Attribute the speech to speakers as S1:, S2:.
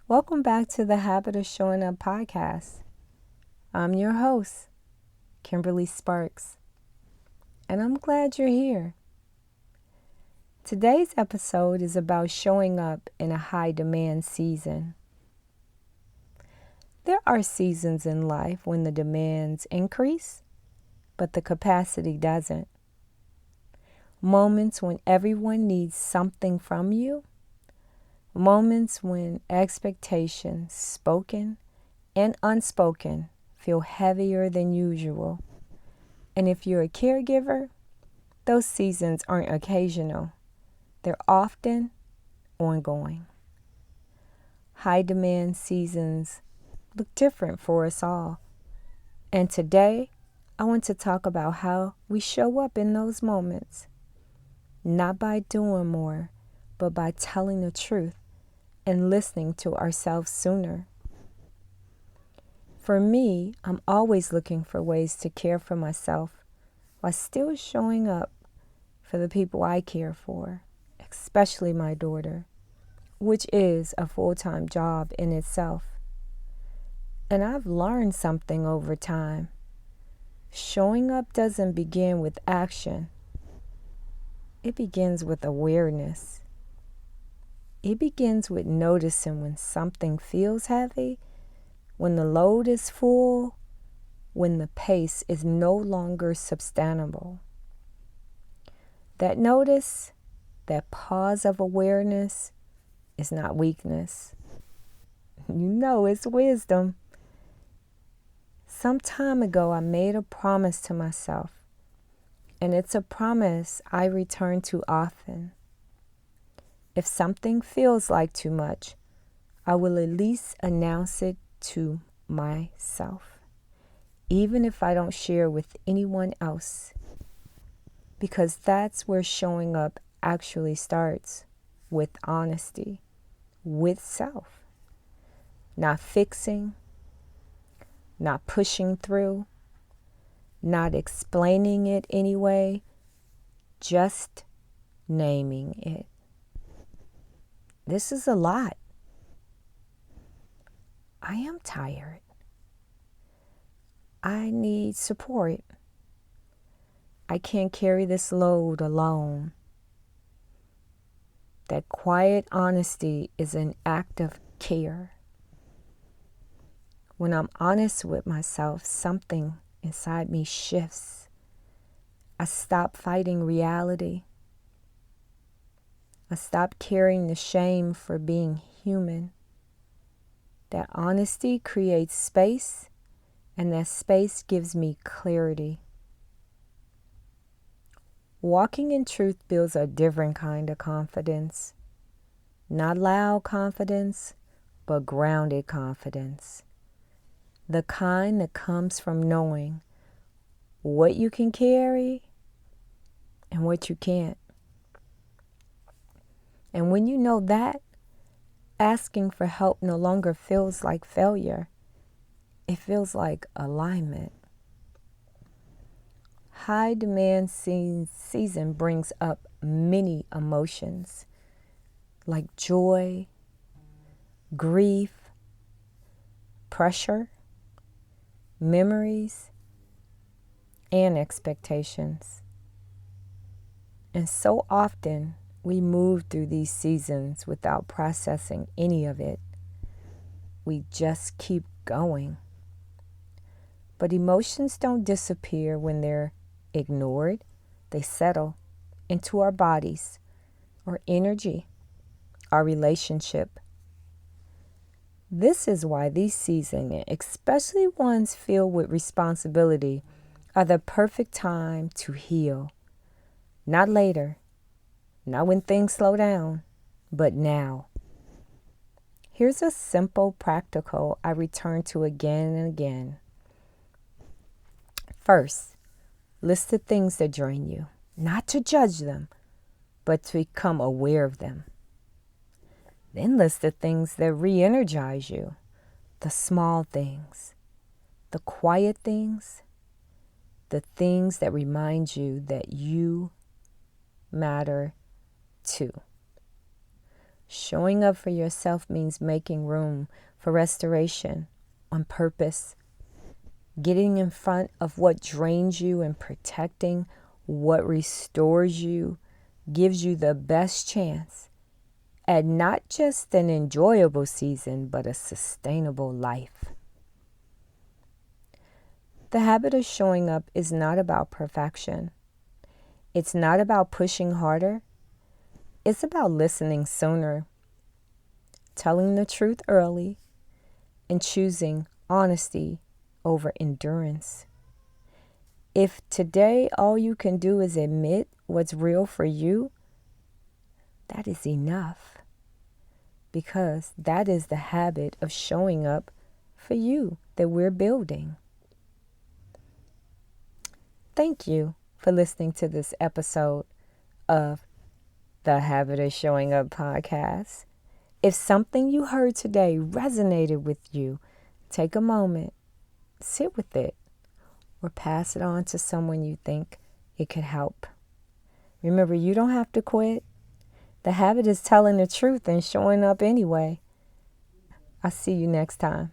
S1: Welcome back to the Habit of Showing Up podcast. I'm your host, Kimberly Sparks, and I'm glad you're here. Today's episode is about showing up in a high demand season. There are seasons in life when the demands increase, but the capacity doesn't. Moments when everyone needs something from you. Moments when expectations, spoken and unspoken, feel heavier than usual. And if you're a caregiver, those seasons aren't occasional. They're often ongoing. High demand seasons look different for us all. And today, I want to talk about how we show up in those moments. Not by doing more, but by telling the truth and listening to ourselves sooner. For me, I'm always looking for ways to care for myself while still showing up for the people I care for, especially my daughter, which is a full-time job in itself. And I've learned something over time. Showing up doesn't begin with action. It begins with awareness. It begins with noticing when something feels heavy, when the load is full, when the pace is no longer sustainable. That notice, that pause of awareness, is not weakness. It's wisdom. Some time ago, I made a promise to myself, and it's a promise I return to often. If something feels like too much, I will at least announce it to myself, even if I don't share with anyone else, because that's where showing up actually starts, with honesty, with self. Not fixing, not pushing through, not explaining it anyway, just naming it. This is a lot. I am tired. I need support. I can't carry this load alone. That quiet honesty is an act of care. When I'm honest with myself, something inside me shifts. I stop fighting reality. I stop carrying the shame for being human. That honesty creates space, and that space gives me clarity. Walking in truth builds a different kind of confidence. Not loud confidence, but grounded confidence. The kind that comes from knowing what you can carry and what you can't. And when you know that, asking for help no longer feels like failure. It feels like alignment. High demand season brings up many emotions like joy, grief, pressure, memories, and expectations. And so often, we move through these seasons without processing any of it. We just keep going. But emotions don't disappear when they're ignored. They settle into our bodies, our energy, our relationship. This is why these seasons, especially ones filled with responsibility, are the perfect time to heal. Not later. Not when things slow down, but now. Here's a simple practical I return to again and again. First, list the things that drain you, not to judge them, but to become aware of them. Then list the things that re-energize you, the small things, the quiet things, the things that remind you that you matter too. Showing up for yourself means making room for restoration on purpose, getting in front of what drains you and protecting what restores you, gives you the best chance at not just an enjoyable season, but a sustainable life. The habit of showing up is not about perfection. It's not about pushing harder. It's about listening sooner, telling the truth early, and choosing honesty over endurance. If today all you can do is admit what's real for you, that is enough, because that is the habit of showing up for you that we're building. Thank you for listening to this episode of the Habit of Showing Up podcast. If something you heard today resonated with you, take a moment, sit with it, or pass it on to someone you think it could help. Remember, you don't have to quit. The habit is telling the truth and showing up anyway. I'll see you next time.